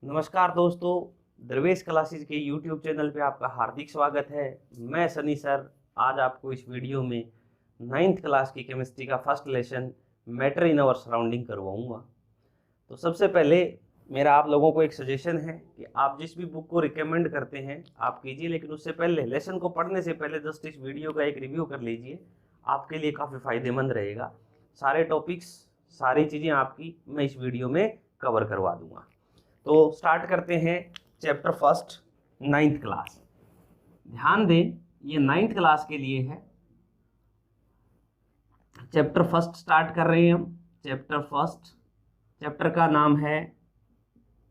नमस्कार दोस्तों, दरवेश क्लासेस के YouTube चैनल पे आपका हार्दिक स्वागत है। मैं सनी सर आज आपको इस वीडियो में 9th क्लास की केमिस्ट्री का first lesson matter in our surrounding करवाऊंगा। तो सबसे पहले मेरा आप लोगों को एक सजेशन है कि आप जिस भी बुक को रिकमेंड करते हैं आप कीजिए, लेकिन उससे पहले लेसन को पढ़ने से पहले जस्ट इस वीडियो का एक रिव्यू कर लीजिए, आपके लिए काफ़ी फायदेमंद रहेगा। सारे टॉपिक्स सारी चीज़ें आपकी मैं इस वीडियो में कवर करवा दूंगा। तो स्टार्ट करते हैं चैप्टर फर्स्ट 9th क्लास। ध्यान दें, ये 9th क्लास के लिए है। चैप्टर फर्स्ट स्टार्ट कर रहे हैं हम। चैप्टर फर्स्ट, चैप्टर का नाम है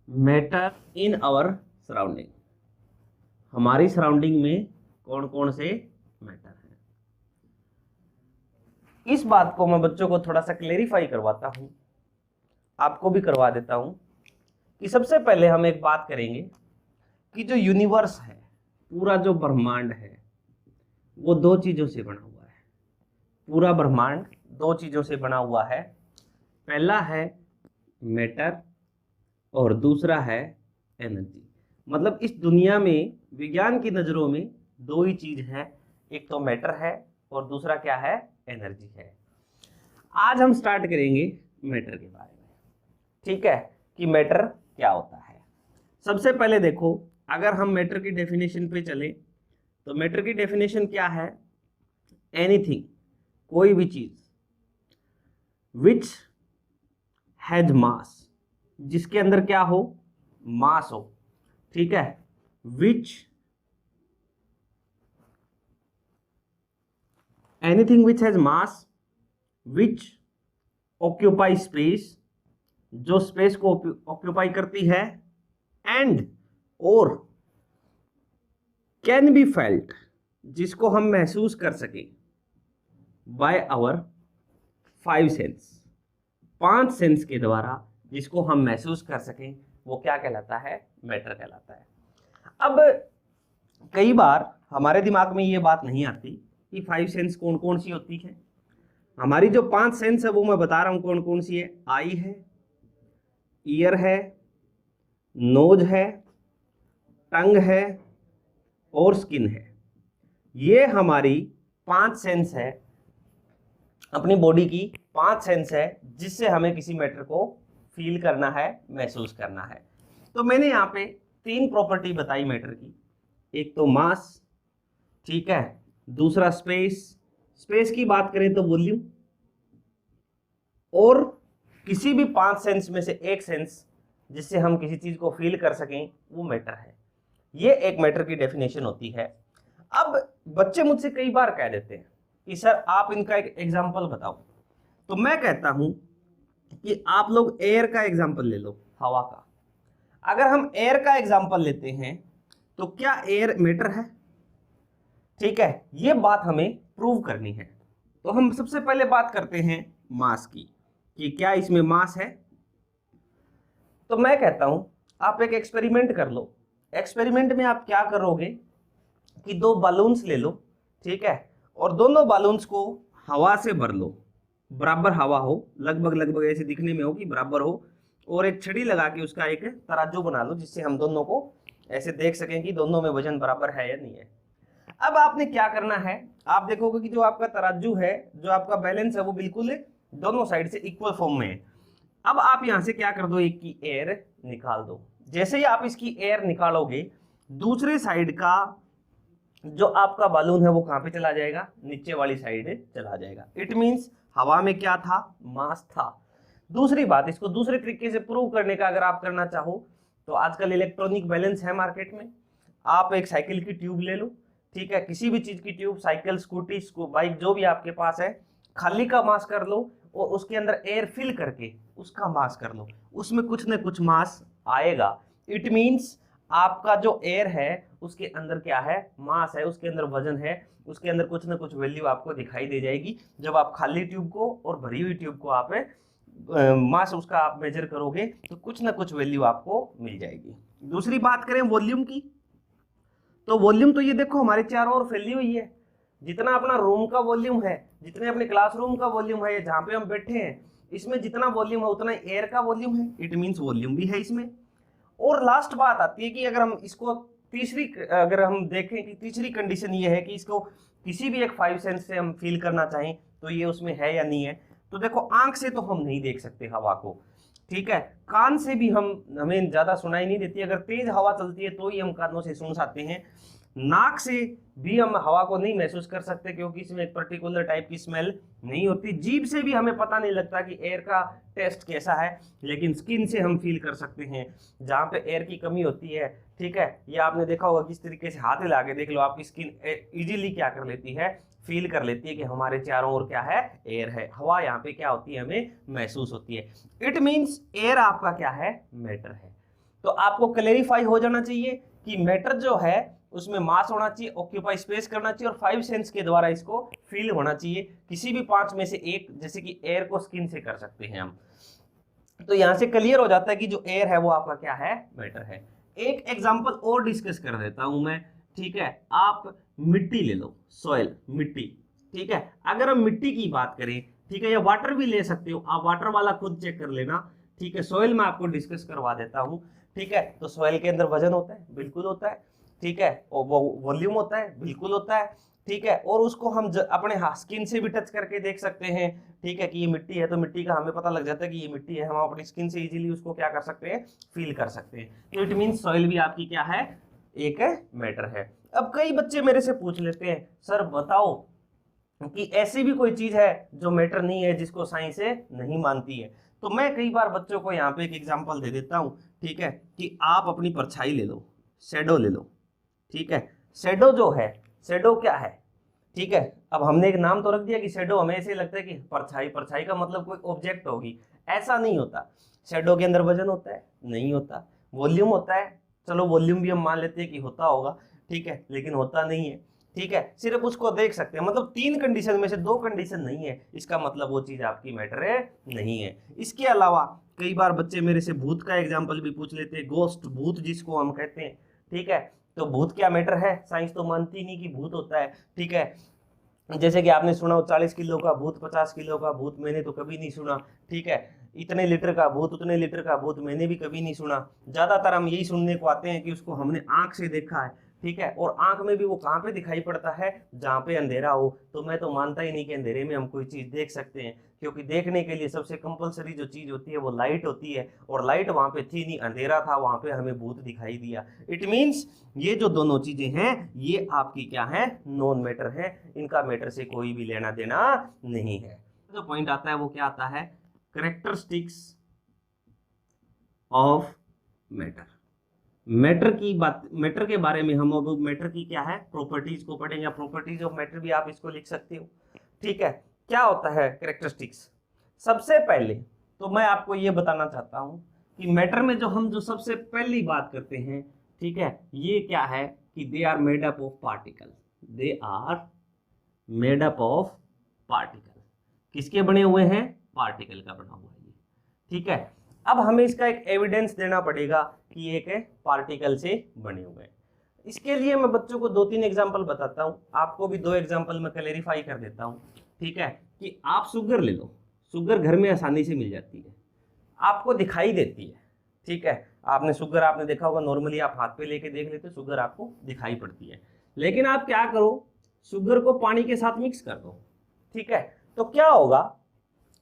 मैटर इन आवर सराउंडिंग। हमारी सराउंडिंग में कौन कौन से मैटर हैं, इस बात को मैं बच्चों को थोड़ा सा क्लेरिफाई करवाता हूं, आपको भी करवा देता हूं कि सबसे पहले हम एक बात करेंगे कि जो यूनिवर्स है, पूरा जो ब्रह्मांड है, वो दो चीजों से बना हुआ है। पूरा ब्रह्मांड दो चीजों से बना हुआ है। पहला है मैटर और दूसरा है एनर्जी। मतलब इस दुनिया में विज्ञान की नजरों में दो ही चीज है, एक तो मैटर है और दूसरा क्या है, एनर्जी है। आज हम स्टार्ट करेंगे मैटर के बारे में, ठीक है, कि मैटर क्या होता है। सबसे पहले देखो, अगर हम मैटर की डेफिनेशन पे चले तो मैटर की डेफिनेशन क्या है, एनीथिंग, कोई भी चीज विच हैज मास, जिसके अंदर क्या हो, मास हो, ठीक है, which anything which has mass, which occupy space, जो स्पेस को ऑक्यूपाई करती है, एंड और कैन बी फेल्ट, जिसको हम महसूस कर सकें, बाय आवर 5 सेंस, 5 सेंस के द्वारा जिसको हम महसूस कर सकें, वो क्या कहलाता है, मैटर कहलाता है। अब कई बार हमारे दिमाग में ये बात नहीं आती कि 5 सेंस कौन कौन सी होती है। हमारी जो 5 सेंस है वो मैं बता रहा हूं कौन कौन सी है। आई है, ईयर है, नोज है, टंग है और स्किन है। ये हमारी 5 सेंस है, अपनी बॉडी की 5 सेंस है, जिससे हमें किसी मैटर को फील करना है, महसूस करना है। तो मैंने यहाँ पे 3 प्रॉपर्टी बताई मैटर की। एक तो मास, ठीक है, दूसरा स्पेस, स्पेस की बात करें तो वॉल्यूम, और किसी भी 5 सेंस में से एक सेंस जिससे हम किसी चीज को फील कर सकें, वो मैटर है। ये एक मैटर की डेफिनेशन होती है। अब बच्चे मुझसे कई बार कह देते हैं कि सर आप इनका एक एग्जांपल बताओ। तो मैं कहता हूं कि आप लोग एयर का एग्जांपल ले लो, हवा का। अगर हम एयर का एग्जांपल लेते हैं तो क्या एयर मैटर है, ठीक है, ये बात हमें प्रूव करनी है। तो हम सबसे पहले बात करते हैं मास की, कि क्या इसमें मास है। तो मैं कहता हूं आप एक एक्सपेरिमेंट कर लो। एक्सपेरिमेंट में आप क्या करोगे कि 2 बलून्स ले लो, ठीक है, और दोनों बलून्स को हवा से भर लो, बराबर हवा हो, लगभग लगभग ऐसे दिखने में हो कि बराबर हो, और एक छड़ी लगा के उसका एक तराजू बना लो, जिससे हम दोनों को ऐसे देख सकें कि दोनों में वजन बराबर है या नहीं है। अब आपने क्या करना है, आप देखोगे कि जो आपका तराजू है, जो आपका बैलेंस है, वो बिल्कुल दोनों साइड से इक्वल फॉर्म में है। अब आप यहां से क्या कर दो, एक की एयर निकाल दो। जैसे ही आप इसकी एयर निकालोगे, दूसरे साइड का जो आपका बालून है वो कहां पे चला जाएगा, नीचे वाली साइड चला जाएगा। इट मींस हवा में क्या था, मास था। दूसरी बात, इसको दूसरे तरीके से प्रूव करने का अगर आप करना चाहो तो आजकल इलेक्ट्रॉनिक बैलेंस है मार्केट में। आप एक साइकिल की ट्यूब ले लो, ठीक है, किसी भी चीज की ट्यूब, साइकिल, स्कूटी, बाइक, जो भी आपके पास है, खाली का मास कर लो और उसके अंदर एयर फिल करके उसका मास कर लो, उसमें कुछ ना कुछ मास आएगा। इट मींस आपका जो एयर है उसके अंदर क्या है, मास है, उसके अंदर वजन है, उसके अंदर कुछ ना कुछ वैल्यू आपको दिखाई दे जाएगी। जब आप खाली ट्यूब को और भरी हुई ट्यूब को आप मास उसका आप मेजर करोगे तो कुछ ना कुछ वैल्यू आपको मिल जाएगी। दूसरी बात करें वॉल्यूम की, तो वॉल्यूम तो ये देखो हमारे चारों ओर फैली हुई है। जितना अपना रूम का वॉल्यूम है, जितने अपने क्लासरूम का वॉल्यूम है, जहां पे हम बैठे हैं, इसमें जितना वॉल्यूम है उतना एयर का वॉल्यूम है। इट मींस वॉल्यूम भी है इसमें। और लास्ट बात आती है कि अगर हम इसको अगर हम देखें कि तीसरी कंडीशन ये है कि इसको किसी भी एक 5 सेंस से हम फील करना चाहें तो ये उसमें है या नहीं है। तो देखो, आंख से तो हम नहीं देख सकते हवा को, ठीक है, कान से भी हमें ज्यादा सुनाई नहीं देती, अगर तेज हवा चलती है तो ही हम कानों से सुन सकते हैं। नाक से भी हम हवा को नहीं महसूस कर सकते क्योंकि इसमें एक पर्टिकुलर टाइप की स्मेल नहीं होती। जीभ से भी हमें पता नहीं लगता कि एयर का टेस्ट कैसा है, लेकिन स्किन से हम फील कर सकते हैं जहाँ पे एयर की कमी होती है, ठीक है। ये आपने देखा होगा किस तरीके से हाथ हिला के देख लो, आपकी स्किन इजीली क्या कर लेती है, फील कर लेती है कि हमारे चारों ओर क्या है, एयर है। हवा यहाँ पे क्या होती है, हमें महसूस होती है। इट मीन्स एयर आपका क्या है, मैटर है। तो आपको क्लेरिफाई हो जाना चाहिए कि मैटर जो है उसमें मास होना चाहिए, ऑक्यूपाई स्पेस करना चाहिए और 5 सेंस के द्वारा इसको फील होना चाहिए। किसी भी 5 में से एक, जैसे कि एयर को स्किन से कर सकते हैं हम। तो यहां से क्लियर हो जाता है कि जो एयर है वो आपका क्या है, मैटर है। एक एग्जांपल और डिस्कस कर देता हूं मैं, ठीक है। आप मिट्टी ले लो, सॉइल, मिट्टी, ठीक है। अगर हम मिट्टी की बात करें, ठीक है, या वाटर भी ले सकते हो आप, वाटर वाला खुद चेक कर लेना, ठीक है। सॉइल में आपको डिस्कस करवा देता हूं, ठीक है। तो सॉइल के अंदर वजन होता है, बिल्कुल होता है, ठीक है। और वो वॉल्यूम होता है, बिल्कुल होता है, ठीक है। और उसको हम अपने स्किन से भी टच करके देख सकते हैं, ठीक है, कि ये मिट्टी है तो मिट्टी का हमें पता लग जाता है कि ये मिट्टी है, हम अपनी स्किन से इजीली उसको क्या कर सकते हैं, फील कर सकते हैं। तो इट मींस सॉइल भी आपकी क्या है, एक मैटर है। अब कई बच्चे मेरे से पूछ लेते हैं, सर बताओ कि ऐसी भी कोई चीज है जो मैटर नहीं है, जिसको साइंस नहीं मानती है। तो मैं कई बार बच्चों को यहाँ पे एक एग्जांपल दे देता हूँ, ठीक है, कि आप अपनी परछाई ले लो, शैडो ले लो, ठीक है। शैडो जो है, शैडो क्या है, ठीक है। अब हमने एक नाम तो रख दिया कि शैडो, हमें ऐसे लगता है कि परछाई, परछाई का मतलब कोई ऑब्जेक्ट होगी, ऐसा नहीं होता। शैडो के अंदर वजन होता है, नहीं होता। वॉल्यूम होता है, चलो वॉल्यूम भी हम मान लेते हैं कि होता होगा, ठीक है, लेकिन होता नहीं है, ठीक है। सिर्फ उसको देख सकते हैं, मतलब 3 कंडीशन में से 2 कंडीशन नहीं है, इसका मतलब वो चीज आपकी मैटर है नहीं है। इसके अलावा कई बार बच्चे मेरे से भूत का एग्जाम्पल भी पूछ लेते हैं, गोस्ट, भूत जिसको हम कहते हैं, ठीक है। तो भूत क्या मैटर है, साइंस तो मानती नहीं कि भूत होता है, ठीक है। जैसे कि आपने सुना हो 40 किलो का भूत, 50 किलो का भूत, मैंने तो कभी नहीं सुना, ठीक है। इतने लीटर का भूत, उतने लीटर का भूत, मैंने भी कभी नहीं सुना। ज्यादातर हम यही सुनने को आते हैं कि उसको हमने आंख से देखा है, ठीक है। और आंख में भी वो कहाँ पे दिखाई पड़ता है, जहाँ पे अंधेरा हो। तो मैं तो मानता ही नहीं कि अंधेरे में हम कोई चीज देख सकते हैं, क्योंकि देखने के लिए सबसे कंपलसरी जो चीज होती है वो लाइट होती है, और लाइट वहां पे थी नहीं, अंधेरा था, वहां पे हमें भूत दिखाई दिया। इट मींस ये जो दोनों चीजें हैं ये आपकी क्या है, नॉन मैटर है, इनका मैटर से कोई भी लेना देना नहीं है। जो पॉइंट आता है वो क्या आता है, कैरेक्टरिस्टिक्स ऑफ मैटर। मैटर की बात, मैटर के बारे में हम अब मैटर की क्या है, प्रॉपर्टीज को पढ़ेंगे। प्रॉपर्टीज ऑफ मैटर भी आप इसको लिख सकते हो, ठीक है। क्या होता है कैरेक्टरिस्टिक्स, सबसे पहले तो मैं आपको ये बताना चाहता हूं कि मैटर में हम जो सबसे पहली बात करते हैं, ठीक है, ये क्या है कि they are made up of particle, they are made up of particle. किसके बने हुए हैं, पार्टिकल का बना हुआ है ये, ठीक है। अब हमें इसका एक एविडेंस देना पड़ेगा कि ये एक पार्टिकल से बने हुए हैं। इसके लिए मैं बच्चों को 2-3 एग्जांपल बताता हूं, आपको भी 2 एग्जांपल में क्लैरिफाई कर देता हूं, ठीक है। कि आप शुगर ले लो, शुगर घर में आसानी से मिल जाती है, आपको दिखाई देती है, ठीक है। आपने शुगर, आपने देखा होगा, नॉर्मली आप हाथ पे लेके देख लेते हो, शुगर आपको दिखाई पड़ती है। लेकिन आप क्या करो, शुगर को पानी के साथ मिक्स कर दो, ठीक है। तो क्या होगा,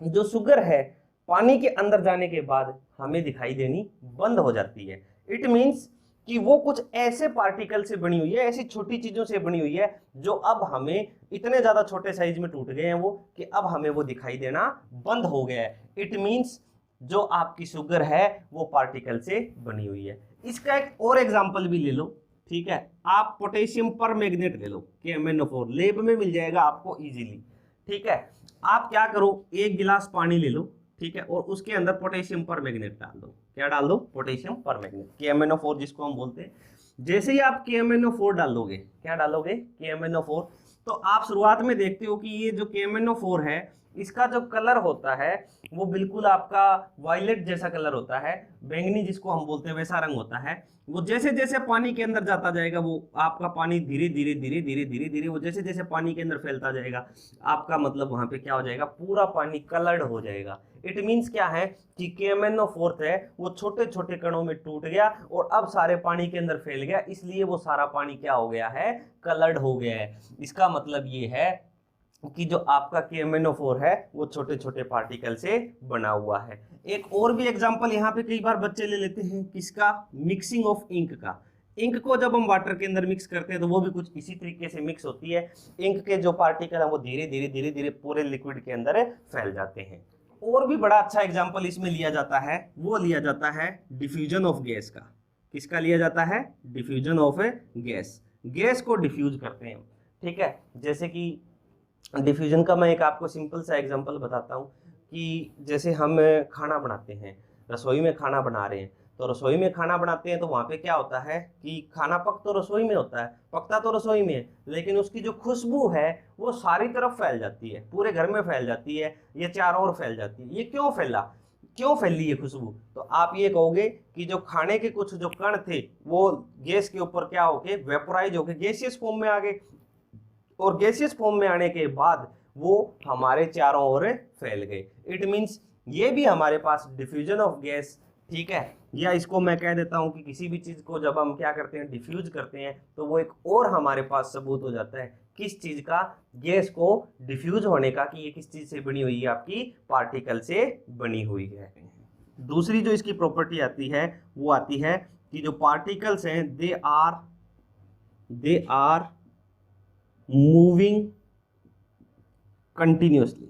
जो शुगर है पानी के अंदर जाने के बाद हमें दिखाई देनी बंद हो जाती है। इट मींस कि वो कुछ ऐसे पार्टिकल से बनी हुई है, ऐसी छोटी चीजों से बनी हुई है जो अब हमें इतने ज्यादा छोटे साइज में टूट गए हैं वो, कि अब हमें वो दिखाई देना बंद हो गया है। इट मींस जो आपकी शुगर है वो पार्टिकल से बनी हुई है। इसका एक और एग्जाम्पल भी ले लो, ठीक है। आप पोटेशियम पर मैग्नेट ले लो, KMnO4, लेब में मिल जाएगा आपको इजीली, ठीक है। आप क्या करो, 1 गिलास पानी ले लो, ठीक है, और उसके अंदर पोटेशियम पर मैग्नेट डाल दो। क्या डाल दो, पोटेशियम पर मैग्नेट, KMnO4 जिसको हम बोलते हैं। जैसे ही आप KMnO4 डाल दोगे, क्या डालोगे, KMnO4, तो आप शुरुआत में देखते हो कि ये जो KMnO4 है इसका जो कलर होता है वो बिल्कुल आपका वायलेट जैसा कलर होता है, बैंगनी जिसको हम बोलते हैं वैसा रंग होता है। वो जैसे जैसे पानी के अंदर जाता जाएगा वो आपका पानी धीरे धीरे धीरे धीरे धीरे धीरे वो जैसे जैसे पानी के अंदर फैलता जाएगा, आपका मतलब वहां पे क्या हो जाएगा, पूरा पानी कलर्ड हो जाएगा। इट मीन्स क्या है कि KMnO4 है वो छोटे छोटे कणों में टूट गया और अब सारे पानी के अंदर फैल गया, इसलिए वो सारा पानी क्या हो गया है, कलर्ड हो गया है। इसका मतलब ये है कि जो आपका KMnO4 है वो छोटे छोटे पार्टिकल से बना हुआ है। एक और भी एग्जांपल यहाँ पे कई बार बच्चे ले लेते हैं, किसका, मिक्सिंग ऑफ इंक का। इंक को जब हम वाटर के अंदर मिक्स करते हैं तो वो भी कुछ इसी तरीके से मिक्स होती है। इंक के जो पार्टिकल है वो धीरे धीरे धीरे धीरे पूरे लिक्विड के अंदर फैल जाते हैं। और भी बड़ा अच्छा एग्जाम्पल इसमें लिया जाता है, वो लिया जाता है डिफ्यूजन ऑफ गैस का। किसका लिया जाता है, डिफ्यूजन ऑफ गैस। गैस को डिफ्यूज करते हैं, ठीक है। जैसे कि डिफ्यूजन का मैं एक आपको सिंपल सा एग्जांपल बताता हूँ कि जैसे हम खाना बनाते हैं, रसोई में खाना बना रहे हैं, तो रसोई में खाना बनाते हैं तो वहाँ पे क्या होता है कि खाना पक तो रसोई में होता है, पकता तो रसोई में है, लेकिन उसकी जो खुशबू है वो सारी तरफ फैल जाती है, पूरे घर में फैल जाती है, ये चारों ओर फैल जाती है। ये क्यों फैला, क्यों फैली ये खुशबू? तो आप ये कहोगे कि जो खाने के कुछ जो कण थे वो गैस के ऊपर क्या होके वेपोराइज होके गैसियस फॉर्म में आ गए, और गैसियस फॉर्म में आने के बाद वो हमारे चारों ओर फैल गए। इट मींस ये भी हमारे पास डिफ्यूजन ऑफ गैस, ठीक है। या इसको मैं कह देता हूं कि किसी भी चीज को जब हम क्या करते हैं, डिफ्यूज करते हैं, तो वो एक और हमारे पास सबूत हो जाता है किस चीज का, गैस को डिफ्यूज होने का, कि ये किस चीज से बनी हुई है, आपकी पार्टिकल से बनी हुई है। दूसरी जो इसकी प्रॉपर्टी आती है वो आती है कि जो पार्टिकल्स हैं they are moving continuously,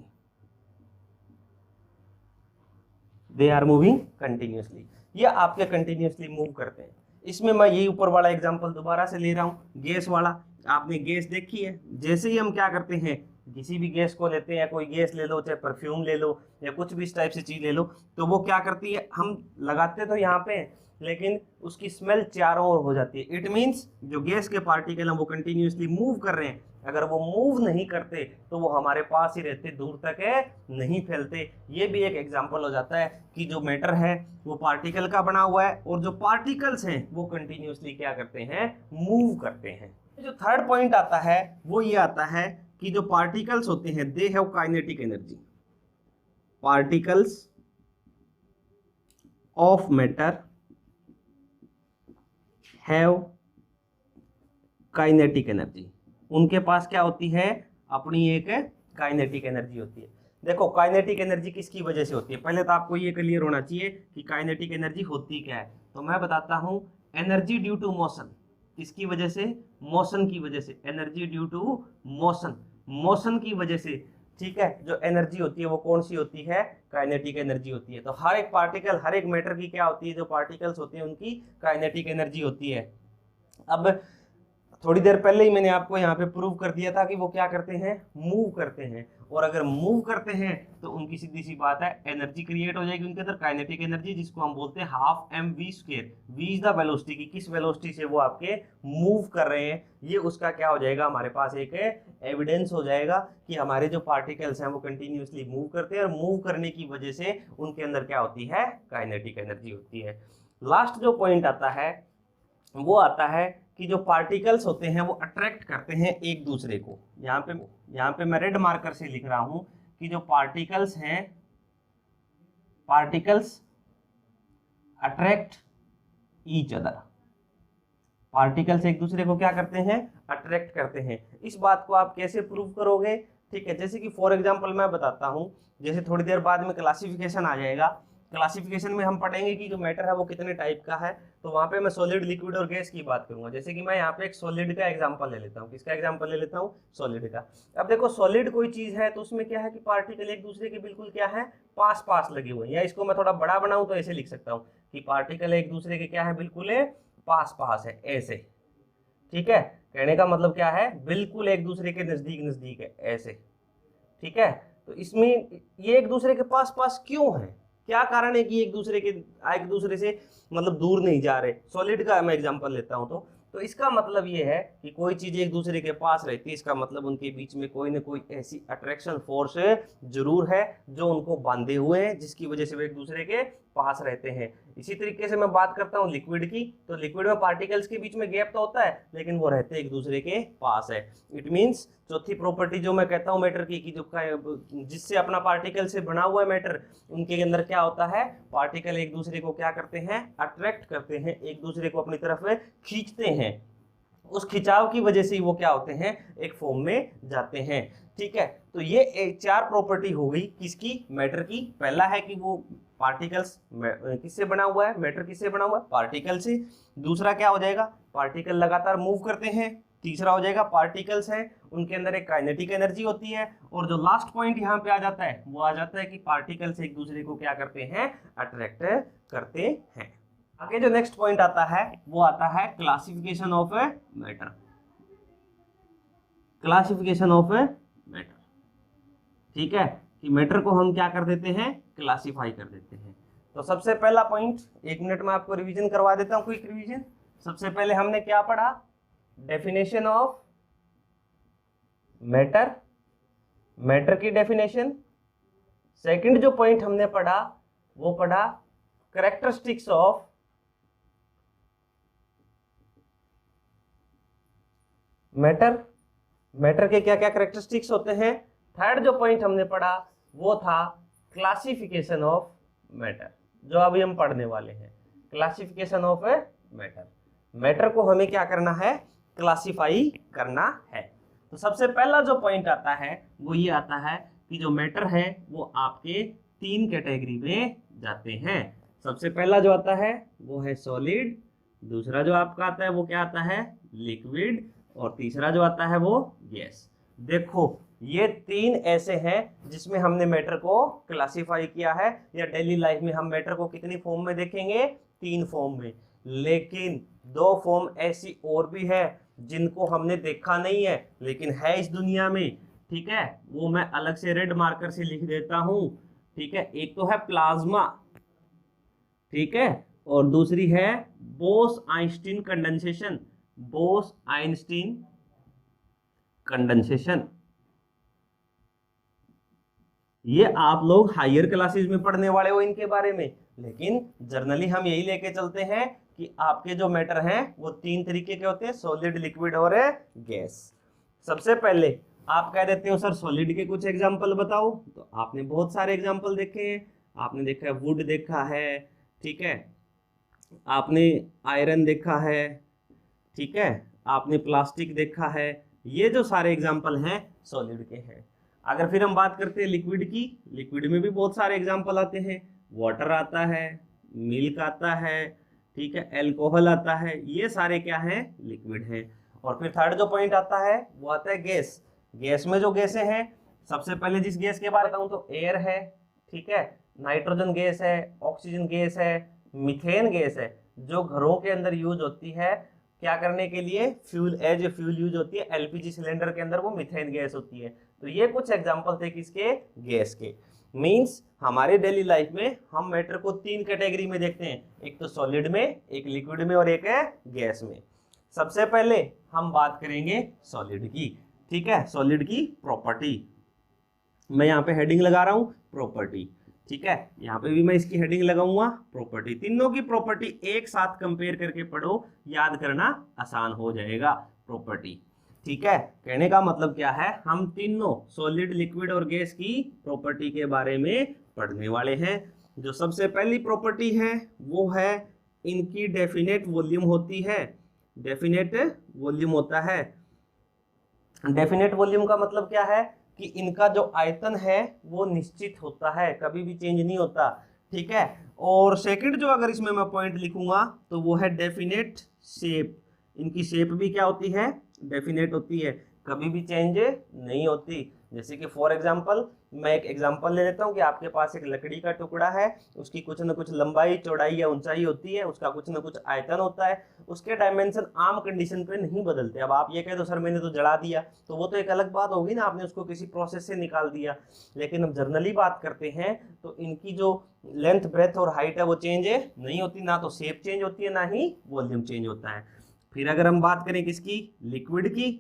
they are moving continuously, ये आपके कंटिन्यूसली मूव करते हैं। इसमें मैं यही ऊपर वाला एग्जांपल दोबारा से ले रहा हूं, गैस वाला। आपने गैस देखी है, जैसे ही हम क्या करते हैं, किसी भी गैस को लेते हैं, कोई गैस ले लो, चाहे परफ्यूम ले लो या कुछ भी इस टाइप से चीज ले लो, तो वो क्या करती है, हम लगाते तो यहाँ पे लेकिन उसकी स्मेल चारों ओर हो जाती है। इट मीन्स जो गैस के पार्टिकल हैं वो कंटिन्यूसली मूव कर रहे हैं। अगर वो मूव नहीं करते तो वो हमारे पास ही रहते, दूर तक है नहीं फैलते। ये भी एक एग्जांपल हो जाता है कि जो मैटर है वो पार्टिकल का बना हुआ है और जो पार्टिकल्स हैं वो कंटिन्यूसली क्या करते हैं, मूव करते हैं। जो थर्ड पॉइंट आता है वो ये आता है कि जो पार्टिकल्स होते हैं they have kinetic energy. Particles of matter have kinetic energy, उनके पास क्या होती है, अपनी एक काइनेटिक एनर्जी होती है। देखो काइनेटिक एनर्जी किसकी वजह से होती है, पहले तो आपको ये क्लियर होना चाहिए कि काइनेटिक एनर्जी होती क्या है। तो मैं बताता हूं, एनर्जी ड्यू टू मोशन। किसकी वजह से, मोशन की वजह से, energy due to motion, motion की वजह से, ठीक है। जो एनर्जी होती है वो कौन सी होती है, काइनेटिक एनर्जी होती है। तो हर एक पार्टिकल, हर एक मैटर की क्या होती है, जो पार्टिकल्स होते हैं उनकी काइनेटिक एनर्जी होती है। अब थोड़ी देर पहले ही मैंने आपको यहाँ पे प्रूव कर दिया था कि वो क्या करते हैं, मूव करते हैं, और अगर मूव करते हैं तो उनकी सीधी सी बात है एनर्जी क्रिएट हो जाएगी उनके अंदर, काइनेटिक एनर्जी, जिसको हम बोलते हैं half mv²। v is the velocity, की किस वेलोसिटी से वो आपके मूव कर रहे हैं, ये उसका क्या हो जाएगा, हमारे पास एक एविडेंस हो जाएगा कि हमारे जो पार्टिकल्स हैं वो कंटिन्यूसली मूव करते हैं, और मूव करने की वजह से उनके अंदर क्या होती है, काइनेटिक एनर्जी होती है। लास्ट जो पॉइंट आता है वो आता है कि जो पार्टिकल्स होते हैं वो अट्रैक्ट करते हैं एक दूसरे को। यहाँ पे मैं रेड मार्कर से लिख रहा हूं कि जो पार्टिकल्स हैं, particles attract each other, particles एक दूसरे को क्या करते हैं, अट्रैक्ट करते हैं। इस बात को आप कैसे प्रूव करोगे, ठीक है। जैसे कि फॉर एग्जांपल मैं बताता हूं, जैसे थोड़ी देर बाद में क्लासिफिकेशन आ जाएगा, क्लासिफिकेशन में हम पढ़ेंगे कि जो मैटर है वो कितने टाइप का है, तो वहां पे मैं सॉलिड, लिक्विड और गैस की बात करूंगा। जैसे कि मैं यहाँ पे एक सॉलिड का एग्जांपल ले लेता हूँ, किसका एग्जांपल ले लेता हूँ, सॉलिड का। अब देखो सॉलिड कोई चीज है तो उसमें क्या है कि पार्टिकल एक दूसरे के बिल्कुल क्या है, पास पास लगे हुए हैं, या इसको मैं थोड़ा बड़ा बनाऊं तो ऐसे लिख सकता हूँ कि पार्टिकल एक दूसरे के क्या है, बिल्कुल पास पास है, ऐसे, ठीक है। कहने का मतलब क्या है, बिल्कुल एक दूसरे के नजदीक नजदीक है, ऐसे, ठीक है। तो इसमें ये एक दूसरे के पास पास क्यों है, क्या कारण है कि एक दूसरे से मतलब दूर नहीं जा रहे। सॉलिड का मैं एग्जांपल लेता हूं, तो तो इसका मतलब ये है कि कोई चीज एक दूसरे के पास रहती है, इसका मतलब उनके बीच में कोई ना कोई ऐसी अट्रैक्शन फोर्स जरूर है जो उनको बांधे हुए हैं, जिसकी वजह से वो एक दूसरे के पास रहते हैं। इसी तरीके से मैं बात करता हूँ लिक्विड की, तो लिक्विड में पार्टिकल्स के बीच में गैप तो होता है, लेकिन वो रहते एक दूसरे के पास है। इट मीन्स चौथी प्रॉपर्टी जो मैं कहता हूँ मैटर की, जो जिससे अपना पार्टिकल से बना हुआ है मैटर, उनके अंदर क्या होता है, पार्टिकल एक दूसरे को क्या करते हैं, अट्रैक्ट करते हैं, एक दूसरे को अपनी तरफ खींचते हैं। उस खिंचाव की वजह से वो क्या होते हैं, एक फॉर्म में जाते हैं। ठीक है, तो ये 4 प्रॉपर्टी हो गई किसकी, मैटर की। पहला है कि वो पार्टिकल्स किससे बना हुआ है, मैटर किससे बना हुआ है, पार्टिकल से। दूसरा क्या हो जाएगा, पार्टिकल लगातार मूव करते हैं। तीसरा हो जाएगा पार्टिकल्स हैं, उनके अंदर एक काइनेटिक एनर्जी होती है। और जो लास्ट पॉइंट यहाँ पे आ जाता है वो आ जाता है कि पार्टिकल्स एक दूसरे को क्या करते हैं, अट्रैक्ट करते हैं। आगे जो नेक्स्ट पॉइंट आता है वो आता है classification of a matter. Classification of a matter, ठीक है, कि मैटर को हम क्या कर देते हैं, क्लासिफाई कर देते हैं। तो सबसे पहला पॉइंट, 1 मिनट में आपको रिवीजन करवा देता हूं, क्विक रिवीजन। सबसे पहले हमने क्या पढ़ा, डेफिनेशन ऑफ मैटर, मैटर की डेफिनेशन। सेकंड जो पॉइंट हमने पढ़ा वो पढ़ा कैरेक्टरिस्टिक्स ऑफ मैटर, मैटर के क्या क्या कैरेक्टरिस्टिक्स होते हैं। थर्ड जो पॉइंट हमने पढ़ा वो था क्लासिफिकेशन ऑफ मैटर, जो अभी हम पढ़ने वाले हैं, classification of a matter. Matter को हमें क्या करना है, क्लासिफाई करना है। तो सबसे पहला जो पॉइंट आता है वो ये आता है कि जो मैटर है वो आपके 3 कैटेगरी में जाते हैं। सबसे पहला जो आता है वो है सॉलिड, दूसरा जो आपका आता है वो क्या आता है, लिक्विड, और तीसरा जो आता है वो गैस। देखो ये 3 ऐसे हैं जिसमें हमने मैटर को क्लासिफाई किया है, या डेली लाइफ में हम मैटर को कितनी फॉर्म में देखेंगे, 3 फॉर्म में। लेकिन 2 फॉर्म ऐसी और भी है जिनको हमने देखा नहीं है लेकिन है इस दुनिया में, ठीक है, वो मैं अलग से रेड मार्कर से लिख देता हूं। ठीक है, एक तो है प्लाज्मा, ठीक है, और दूसरी है बोस-आइंस्टीन कंडेंसेशन, बोस-आइंस्टीन कंडेंसेशन। ये आप लोग हायर क्लासेस में पढ़ने वाले हो इनके बारे में, लेकिन जर्नली हम यही लेके चलते हैं कि आपके जो मैटर हैं वो 3 तरीके के होते हैं, सॉलिड, लिक्विड और गैस। सबसे पहले आप कह देते हो सर सॉलिड के कुछ एग्जांपल बताओ, तो आपने बहुत सारे एग्जांपल देखे हैं। आपने देखा है वुड देखा है, ठीक है, आपने आयरन देखा है, ठीक है, आपने प्लास्टिक देखा है। ये जो सारे एग्जांपल हैं सॉलिड के हैं। अगर फिर हम बात करते हैं लिक्विड की, लिक्विड में भी बहुत सारे एग्जांपल आते हैं, वाटर आता है, मिल्क आता है, ठीक है, अल्कोहल आता है, ये सारे क्या हैं, लिक्विड हैं। और फिर थर्ड जो पॉइंट आता है वो आता है गैस। गैस में जो गैसें हैं, सबसे पहले जिस गैस के बारे में बताऊं तो एयर है, ठीक है, नाइट्रोजन गैस है, ऑक्सीजन गैस है, मीथेन गैस है, जो घरों के अंदर यूज होती है क्या करने के लिए, fuel, as a fuel use होती है। एलपीजी सिलेंडर के अंदर वो मीथेन गैस होती है। तो ये कुछ एग्जांपल थे किसके, गैस के। मींस हमारे डेली लाइफ में हम मैटर को 3 कैटेगरी में देखते हैं, एक तो सॉलिड में, एक लिक्विड में और एक है गैस में। सबसे पहले हम बात करेंगे सॉलिड की, ठीक है, सॉलिड की प्रॉपर्टी। मैं यहाँ पे हेडिंग लगा रहा हूँ प्रॉपर्टी, ठीक है, यहाँ पे भी मैं इसकी हेडिंग लगाऊंगा प्रॉपर्टी। तीनों की प्रॉपर्टी एक साथ कंपेयर करके पढ़ो, याद करना आसान हो जाएगा प्रॉपर्टी, ठीक है। कहने का मतलब क्या है, हम तीनों सॉलिड, लिक्विड और गैस की प्रॉपर्टी के बारे में पढ़ने वाले हैं। जो सबसे पहली प्रॉपर्टी है वो है इनकी डेफिनेट वॉल्यूम होती है, डेफिनेट वॉल्यूम होता है। डेफिनेट वॉल्यूम का मतलब क्या है कि इनका जो आयतन है वो निश्चित होता है, कभी भी चेंज नहीं होता, ठीक है। और सेकंड जो अगर इसमें मैं पॉइंट लिखूंगा तो वो है डेफिनेट शेप। इनकी शेप भी क्या होती है, डेफिनेट होती है, कभी भी चेंज नहीं होती। जैसे कि फॉर एग्जांपल मैं एक एग्जांपल ले लेता हूँ कि आपके पास एक लकड़ी का टुकड़ा है, उसकी कुछ ना कुछ लंबाई, चौड़ाई या ऊंचाई होती है, उसका कुछ ना कुछ आयतन होता है, उसके डायमेंशन आम कंडीशन पे नहीं बदलते। अब आप ये कह दो सर मैंने तो जला दिया, तो वो तो एक अलग बात होगी ना, आपने उसको किसी प्रोसेस से निकाल दिया। लेकिन हम जर्नली बात करते हैं तो इनकी जो लेंथ, ब्रेथ और हाइट है वो चेंज नहीं होती, ना तो शेप चेंज होती है ना ही वॉल्यूम चेंज होता है। फिर अगर हम बात करें किसकी, लिक्विड की,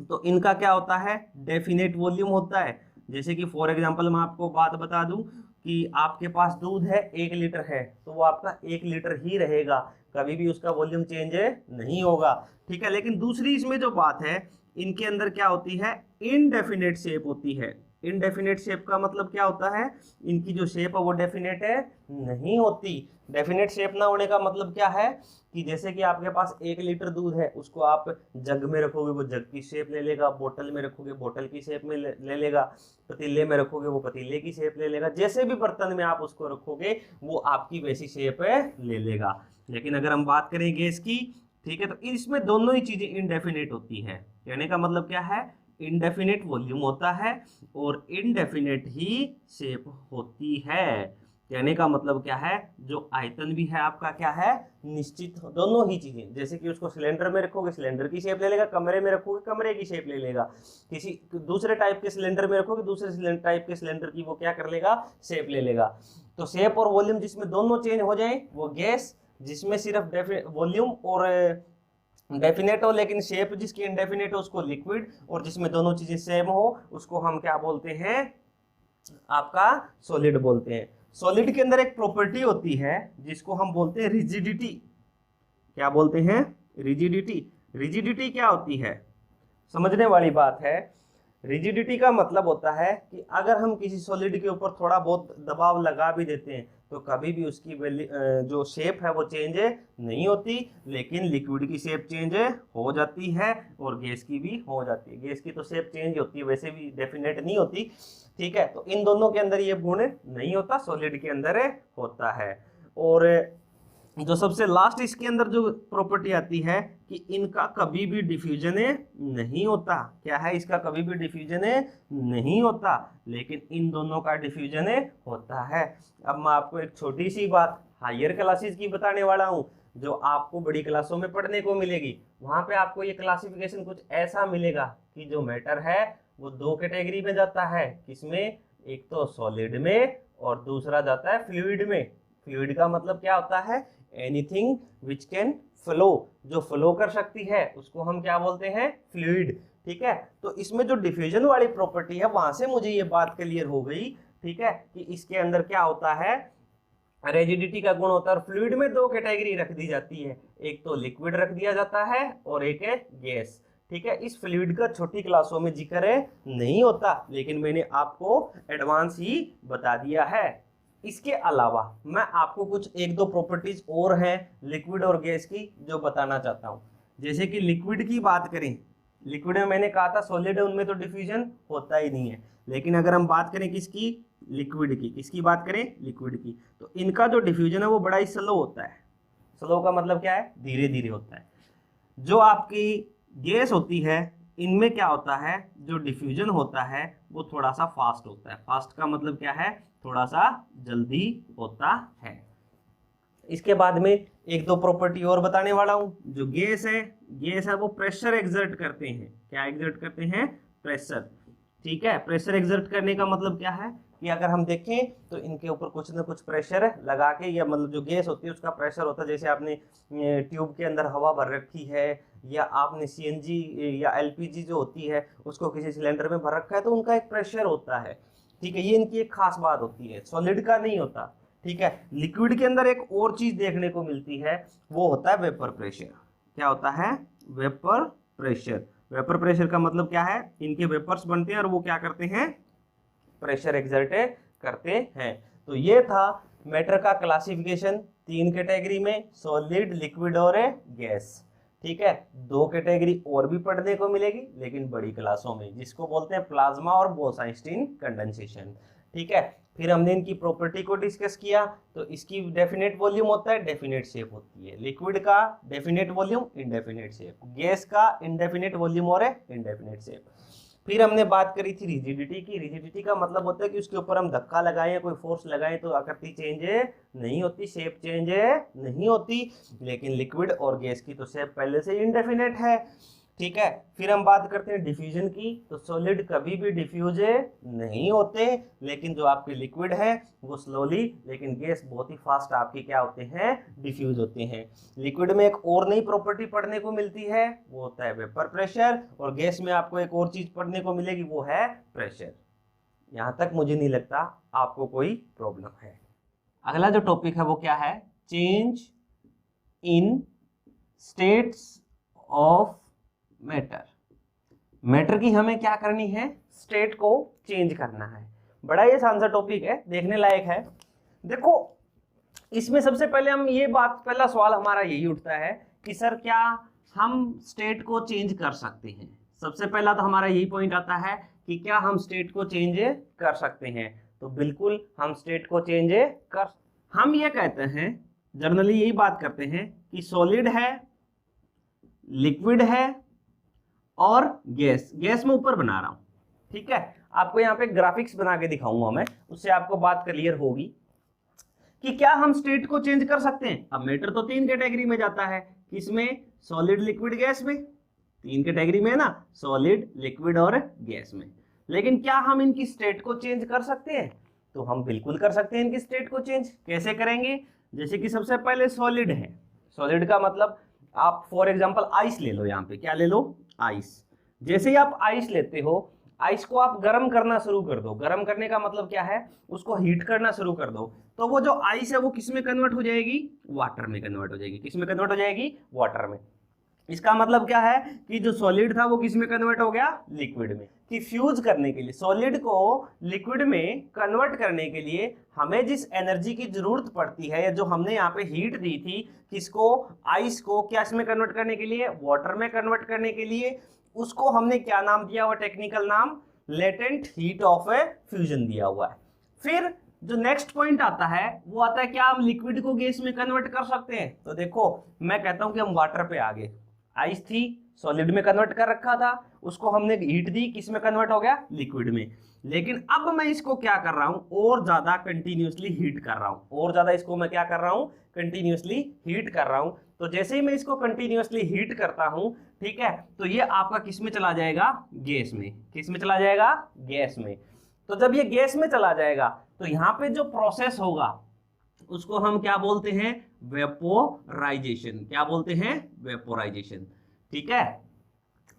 तो इनका क्या होता है, डेफिनेट वॉल्यूम होता है। जैसे कि फॉर एग्जांपल मैं आपको बात बता दूं कि आपके पास दूध है 1 लीटर है, तो वो आपका 1 लीटर ही रहेगा, कभी भी उसका वॉल्यूम चेंज नहीं होगा, ठीक है। लेकिन दूसरी इसमें जो बात है, इनके अंदर क्या होती है, इनडेफिनेट शेप होती है। इनडेफिनेट शेप का मतलब क्या होता है, इनकी जो शेप है वो डेफिनेट नहीं होती। डेफिनेट शेप ना होने का मतलब क्या है कि जैसे कि आपके पास 1 लीटर दूध है, उसको आप जग में रखोगे वो जग की शेप ले लेगा, बोतल में रखोगे बोतल की शेप में ले लेगा, पतीले में रखोगे वो पतीले की शेप ले लेगा, जैसे भी बर्तन में आप उसको रखोगे वो आपकी वैसी शेप ले लेगा। लेकिन अगर हम बात करें गैस की, ठीक है, तो इसमें दोनों ही चीजें इनडेफिनेट होती है। कहने का मतलब क्या है, इनडेफिनेट वॉल्यूम होता है और इनडेफिनेट ही शेप होती है। कहने का मतलब क्या है, जो आयतन भी है आपका क्या है, निश्चित, दोनों ही चीजें। जैसे कि उसको सिलेंडर में रखोगे सिलेंडर की शेप ले लेगा, कमरे में रखोगे कमरे की शेप ले लेगा, किसी दूसरे टाइप के सिलेंडर में रखोगे दूसरे टाइप के सिलेंडर की वो क्या कर लेगा, शेप ले लेगा। तो शेप और वॉल्यूम जिसमें दोनों चेंज हो जाए वो गैस, जिसमें सिर्फ वॉल्यूम और डेफिनेट हो लेकिन शेप जिसकी इनडेफिनेट हो उसको लिक्विड, और जिसमें दोनों चीजें सेम हो उसको हम क्या बोलते हैं, आपका सॉलिड बोलते हैं। सॉलिड के अंदर एक प्रॉपर्टी होती है जिसको हम बोलते हैं रिजिडिटी। क्या बोलते हैं, रिजिडिटी। रिजिडिटी क्या होती है, समझने वाली बात है। रिजिडिटी का मतलब होता है कि अगर हम किसी सॉलिड के ऊपर थोड़ा बहुत दबाव लगा भी देते हैं तो कभी भी उसकी जो शेप है वो चेंज नहीं होती, लेकिन लिक्विड की शेप चेंज हो जाती है और गैस की भी हो जाती है। गैस की तो शेप चेंज होती है, वैसे भी डेफिनेट नहीं होती, ठीक है। तो इन दोनों के अंदर ये गुण नहीं होता, सॉलिड के अंदर होता है। और जो सबसे लास्ट इसके अंदर जो प्रॉपर्टी आती है कि इनका कभी भी डिफ्यूजन नहीं होता। क्या है, इसका कभी भी डिफ्यूजन नहीं होता, लेकिन इन दोनों का डिफ्यूजन होता है। अब मैं आपको एक छोटी सी बात हायर क्लासेस की बताने वाला हूँ, जो आपको बड़ी क्लासों में पढ़ने को मिलेगी। वहां पे आपको ये क्लासिफिकेशन कुछ ऐसा मिलेगा कि जो मैटर है वो 2 कैटेगरी में जाता है। किसमें, एक तो सॉलिड में और दूसरा जाता है फ्लूइड में। फ्लूइड का मतलब क्या होता है, एनीथिंग विच कैन फ्लो, जो फ्लो कर सकती है उसको हम क्या बोलते हैं, फ्लूइड, ठीक है। तो इसमें जो डिफ्यूजन वाली प्रॉपर्टी है वहां से मुझे ये बात क्लियर हो गई, ठीक है, कि इसके अंदर क्या होता है, रिजिडिटी का गुण होता है। और फ्लूइड में 2 कैटेगरी रख दी जाती है, एक तो लिक्विड रख दिया जाता है और एक है गैस, ठीक है। इस फ्लूइड का छोटी क्लासों में जिक्र नहीं होता, लेकिन मैंने आपको एडवांस ही बता दिया है। इसके अलावा मैं आपको कुछ 1-2 प्रॉपर्टीज और हैं लिक्विड और गैस की जो बताना चाहता हूं। जैसे कि लिक्विड की बात करें, लिक्विड में मैंने कहा था सॉलिड है उनमें तो डिफ्यूजन होता ही नहीं है, लेकिन अगर हम बात करें किसकी, लिक्विड की, किसकी बात करें, लिक्विड की, तो इनका जो डिफ्यूजन है वो बड़ा ही स्लो होता है। स्लो का मतलब क्या है, धीरे धीरे होता है। जो आपकी गैस होती है इनमें क्या होता है, जो डिफ्यूजन होता है वो थोड़ा सा फास्ट होता है। फास्ट का मतलब क्या है, थोड़ा सा जल्दी होता है। इसके बाद में 1-2 प्रॉपर्टी और बताने वाला हूं। जो गैस है वो प्रेशर एक्सर्ट करते हैं। क्या एक्सर्ट करते हैं, प्रेशर, ठीक है। प्रेशर एक्सर्ट करने का मतलब क्या है कि अगर हम देखें तो इनके ऊपर कुछ ना कुछ प्रेशर लगा के, या मतलब जो गैस होती है उसका प्रेशर होता है। जैसे आपने ट्यूब के अंदर हवा भर रखी है, या आपने सीएनजी या एलपीजी जो होती है उसको किसी सिलेंडर में भर रखा है, तो उनका एक प्रेशर होता है, ठीक है। ये इनकी एक खास बात होती है, सॉलिड का नहीं होता, ठीक है। लिक्विड के अंदर एक और चीज देखने को मिलती है, वो होता है वेपर प्रेशर। क्या होता है, वेपर प्रेशर। वेपर प्रेशर का मतलब क्या है, इनके वेपर्स बनते हैं और वो क्या करते हैं, प्रेशर एक्सर्ट करते हैं। तो ये था मैटर का क्लासिफिकेशन 3 कैटेगरी में, सॉलिड, लिक्विड और गैस, ठीक है। 2 कैटेगरी और भी पढ़ने को मिलेगी लेकिन बड़ी क्लासों में, जिसको बोलते हैं प्लाज्मा और बोस-आइंस्टीन कंडेंसेशन, ठीक है। फिर हमने इनकी प्रॉपर्टी को डिस्कस किया। तो इसकी डेफिनेट वॉल्यूम होता है, डेफिनेट शेप होती है। लिक्विड का definite volume, indefinite shape. Gas का इनडेफिनेट वॉल्यूम और इनडेफिनेट शेप। फिर हमने बात करी थी रिजिडिटी की। रिजिडिटी का मतलब होता है कि उसके ऊपर हम धक्का लगाएं, कोई फोर्स लगाएं तो आकृति चेंज नहीं होती, शेप चेंज नहीं होती। लेकिन लिक्विड और गैस की तो शेप पहले से इंडेफिनेट है। ठीक है। फिर हम बात करते हैं डिफ्यूजन की, तो सॉलिड कभी भी डिफ्यूज नहीं होते, लेकिन जो आपके लिक्विड है वो स्लोली, लेकिन गैस बहुत ही फास्ट आपके क्या होते हैं, डिफ्यूज होते हैं। लिक्विड में एक और नई प्रॉपर्टी पढ़ने को मिलती है, वो होता है वेपर प्रेशर, और गैस में आपको एक और चीज पढ़ने को मिलेगी, वो है प्रेशर। यहां तक मुझे नहीं लगता आपको कोई प्रॉब्लम है। अगला जो टॉपिक है वो क्या है, change in states of matter. Matter की हमें क्या करनी है, स्टेट को चेंज करना है। बड़ा ये आसान सा टॉपिक है, देखने लायक है। देखो इसमें सबसे पहले हम ये बात, पहला सवाल हमारा यही उठता है कि सर क्या हम स्टेट को चेंज कर सकते हैं। सबसे पहला तो हमारा यही पॉइंट आता है कि क्या हम स्टेट को चेंज कर सकते हैं। तो बिल्कुल हम स्टेट को चेंज कर, हम ये कहते हैं, जनरली यही बात करते हैं कि सॉलिड है, लिक्विड है और गैस। गैस में ऊपर बना रहा हूं, ठीक है। आपको यहाँ पे ग्राफिक्स बना के दिखाऊंगा मैं, उससे आपको बात क्लियर होगी कि क्या हम स्टेट को चेंज कर सकते हैं। अब मैटर तो 3 कैटेगरी में जाता है, किसमें, सॉलिड, लिक्विड, गैस में। 3 कैटेगरी में है ना, सॉलिड, लिक्विड और गैस में। लेकिन क्या हम इनकी स्टेट को चेंज कर सकते हैं, तो हम बिल्कुल कर सकते हैं इनकी स्टेट को चेंज। कैसे करेंगे, जैसे कि सबसे पहले सॉलिड है, सॉलिड का मतलब आप फॉर एग्जांपल आइस ले लो, यहाँ पे क्या ले लो, आइस। जैसे ही आप आइस लेते हो, आइस को आप गर्म करना शुरू कर दो। गर्म करने का मतलब क्या है, उसको हीट करना शुरू कर दो, तो वो जो आइस है वो किस में कन्वर्ट हो जाएगी, वाटर में कन्वर्ट हो जाएगी। किस में कन्वर्ट हो जाएगी, वाटर में। इसका मतलब क्या है कि जो सॉलिड था वो किस में कन्वर्ट हो गया, लिक्विड में। कि फ्यूज करने के लिए, सॉलिड को लिक्विड में कन्वर्ट करने के लिए हमें जिस एनर्जी की जरूरत पड़ती है, या जो हमने यहाँ पे हीट दी थी, किसको, आइस को, क्या इसमें कन्वर्ट करने के लिए, वाटर में कन्वर्ट करने के लिए, उसको हमने क्या नाम दिया, वो टेक्निकल नाम latent heat of A fusion दिया हुआ है। फिर जो नेक्स्ट पॉइंट आता है वो आता है, क्या हम लिक्विड को गैस में कन्वर्ट कर सकते हैं। तो देखो मैं कहता हूं कि हम वाटर पे आ गए, आइस थी सॉलिड में कन्वर्ट कर रखा था, उसको हमने हीट दी, किस में कन्वर्ट हो गया, लिक्विड में। लेकिन अब मैं इसको क्या कर रहा हूं, और ज्यादा कंटिन्यूसली हीट कर रहा हूं, और ज्यादा इसको मैं क्या कर रहा हूं, कंटिन्यूसली हीट कर रहा हूं। तो जैसे ही मैं इसको कंटिन्यूसली हीट करता हूं, ठीक है, तो ये आपका किस में चला जाएगा, गैस में। किस में चला जाएगा, गैस में। तो जब ये गैस में चला जाएगा तो यहाँ पे जो प्रोसेस होगा उसको हम क्या बोलते हैं, वेपोराइजेशन। क्या बोलते हैं, वेपोराइजेशन। ठीक है।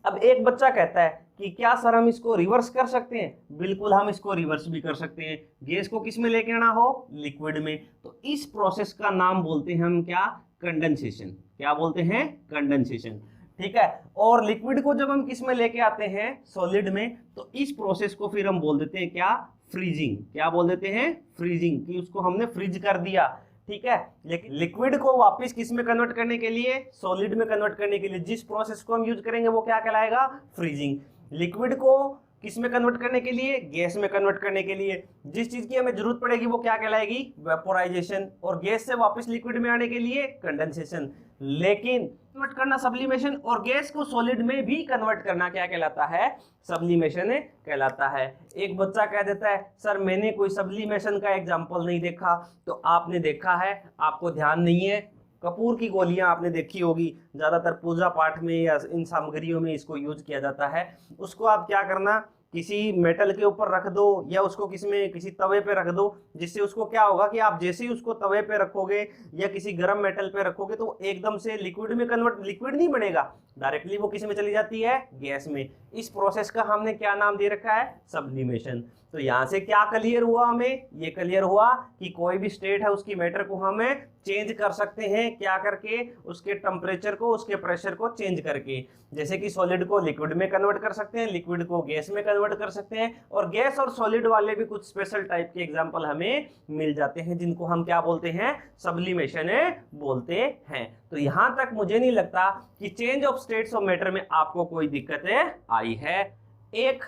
अब एक बच्चा कहता है कि क्या सर हम इसको रिवर्स कर सकते हैं। बिल्कुल हम इसको रिवर्स भी कर सकते हैं। गैस को किस में लेके आना हो, लिक्विड में। तो इस प्रोसेस का नाम बोलते हैं हम क्या, कंडेंसेशन। क्या बोलते हैं, कंडेंसेशन। ठीक है। और लिक्विड को जब हम किस में लेके आते हैं, सॉलिड में, तो इस प्रोसेस को फिर हम बोल देते हैं क्या, फ्रीजिंग। क्या बोल देते हैं, फ्रीजिंग, कि उसको हमने फ्रीज कर दिया। ठीक है। लेकिन लिक्विड को वापस किस में कन्वर्ट करने के लिए, सॉलिड में कन्वर्ट करने के लिए जिस प्रोसेस को हम यूज करेंगे वो क्या कहलाएगा, फ्रीजिंग। लिक्विड को किस में कन्वर्ट करने के लिए, गैस में कन्वर्ट करने के लिए जिस चीज की हमें जरूरत पड़ेगी वो क्या कहलाएगी, वेपोराइजेशन। और गैस से वापस लिक्विड में आने के लिए कंडेंसेशन। लेकिन कन्वर्ट करना सब्लिमेशन, और गैस को सॉलिड में भी कन्वर्ट करना क्या कहलाता है, सब्लिमेशन कहलाता है। एक बच्चा कह देता है सर मैंने कोई सब्लिमेशन का एग्जांपल नहीं देखा। तो आपने देखा है, आपको ध्यान नहीं है। कपूर की गोलियां आपने देखी होगी, ज्यादातर पूजा पाठ में या इन सामग्रियों में इसको यूज किया जाता है। उसको आप क्या करना, किसी मेटल के ऊपर रख दो या उसको किसी तवे पे रख दो, जिससे उसको क्या होगा कि आप जैसे ही उसको तवे पे रखोगे या किसी गर्म मेटल पे रखोगे तो एकदम से लिक्विड में कन्वर्ट, लिक्विड नहीं बनेगा, डायरेक्टली वो किस में चली जाती है, गैस में। इस प्रोसेस का हमने क्या नाम दे रखा है, सब्लिमेशन। तो यहां से क्या क्लियर हुआ हमें, ये क्लियर हुआ कि कोई भी स्टेट है उसकी मैटर को हमें चेंज कर सकते हैं। क्या करके, उसके टेम्परेचर को, उसके प्रेशर को चेंज करके। जैसे कि सॉलिड को लिक्विड में कन्वर्ट कर सकते हैं, लिक्विड को गैस में कन्वर्ट कर सकते हैं। और गैस और सॉलिड वाले भी कुछ स्पेशल टाइप के एग्जांपल हमें मिल जाते हैं, जिनको हम क्या बोलते हैं, सब्लिमेशन बोलते हैं। तो यहां तक मुझे नहीं लगता कि change of states of matter में आपको कोई दिक्कतें आई है। एक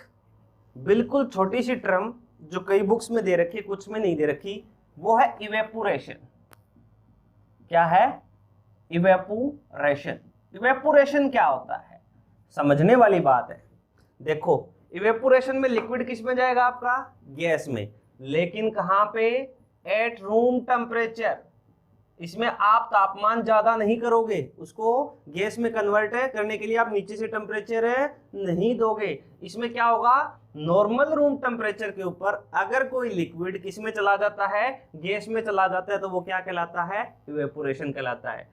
बिल्कुल छोटी सी टर्म जो कई बुक्स में दे रखी, कुछ में नहीं दे रखी, वो है इवेपोरेशन। क्या है, इवेपोरेशन। इवेपोरेशन क्या होता है, समझने वाली बात है। देखो इवेपोरेशन में लिक्विड किस में जाएगा आपका, गैस में। लेकिन कहां पे, एट रूम टेम्परेचर। इसमें आप तापमान ज्यादा नहीं करोगे, उसको गैस में कन्वर्ट करने के लिए आप नीचे से टेम्परेचर नहीं दोगे। इसमें क्या होगा, नॉर्मल रूम टेम्परेचर के ऊपर अगर कोई लिक्विड किस में चला जाता है, गैस में चला जाता है, तो वो क्या कहलाता है, इवेपोरेशन कहलाता है।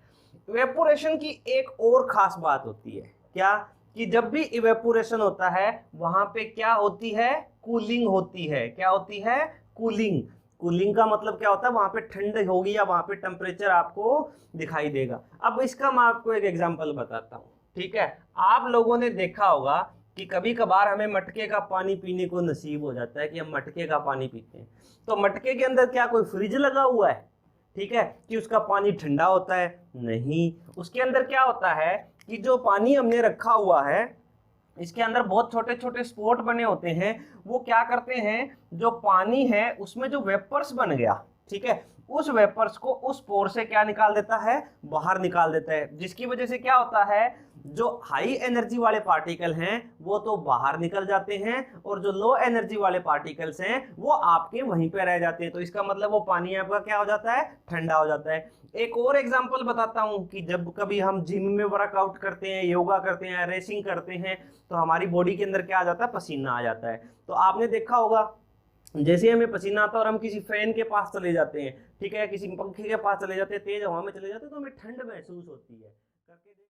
इवेपोरेशन की एक और खास बात होती है, क्या, कि जब भी इवेपोरेशन होता है वहां पे क्या होती है, कूलिंग होती है। क्या होती है, कूलिंग। कूलिंग का मतलब क्या होता है, वहां पे ठंड होगी या वहां पे टेम्परेचर आपको दिखाई देगा। अब इसका मैं आपको एक एग्जांपल बताता हूँ, ठीक है। आप लोगों ने देखा होगा कि कभी कभार हमें मटके का पानी पीने को नसीब हो जाता है कि हम मटके का पानी पीते हैं, तो मटके के अंदर क्या कोई फ्रिज लगा हुआ है, ठीक है, कि उसका पानी ठंडा होता है, नहीं। उसके अंदर क्या होता है कि जो पानी हमने रखा हुआ है इसके अंदर बहुत छोटे छोटे स्पॉट बने होते हैं। वो क्या करते हैं, जो पानी है उसमें जो वेपर्स बन गया, ठीक है, उस वेपर्स को उस पोर से क्या निकाल देता है, बाहर निकाल देता है। जिसकी वजह से क्या होता है, जो हाई एनर्जी वाले पार्टिकल हैं वो तो बाहर निकल जाते हैं और जो लो एनर्जी वाले पार्टिकल्स हैं वो आपके वहीं पे रह जाते हैं। तो इसका मतलब वो पानी आपका क्या हो जाता है, ठंडा हो जाता है। एक और एग्जांपल बताता हूं कि जब कभी हम जिम में वर्कआउट करते हैं, योगा करते हैं, रेसिंग करते हैं, तो हमारी बॉडी के अंदर क्या आ जाता है, पसीना आ जाता है। तो आपने देखा होगा जैसे हमें पसीना आता है और हम किसी फैन के पास चले जाते हैं, ठीक है, किसी पंखे के पास चले जाते हैं, तेज हवा में चले जाते हैं, तो हमें ठंड महसूस होती है।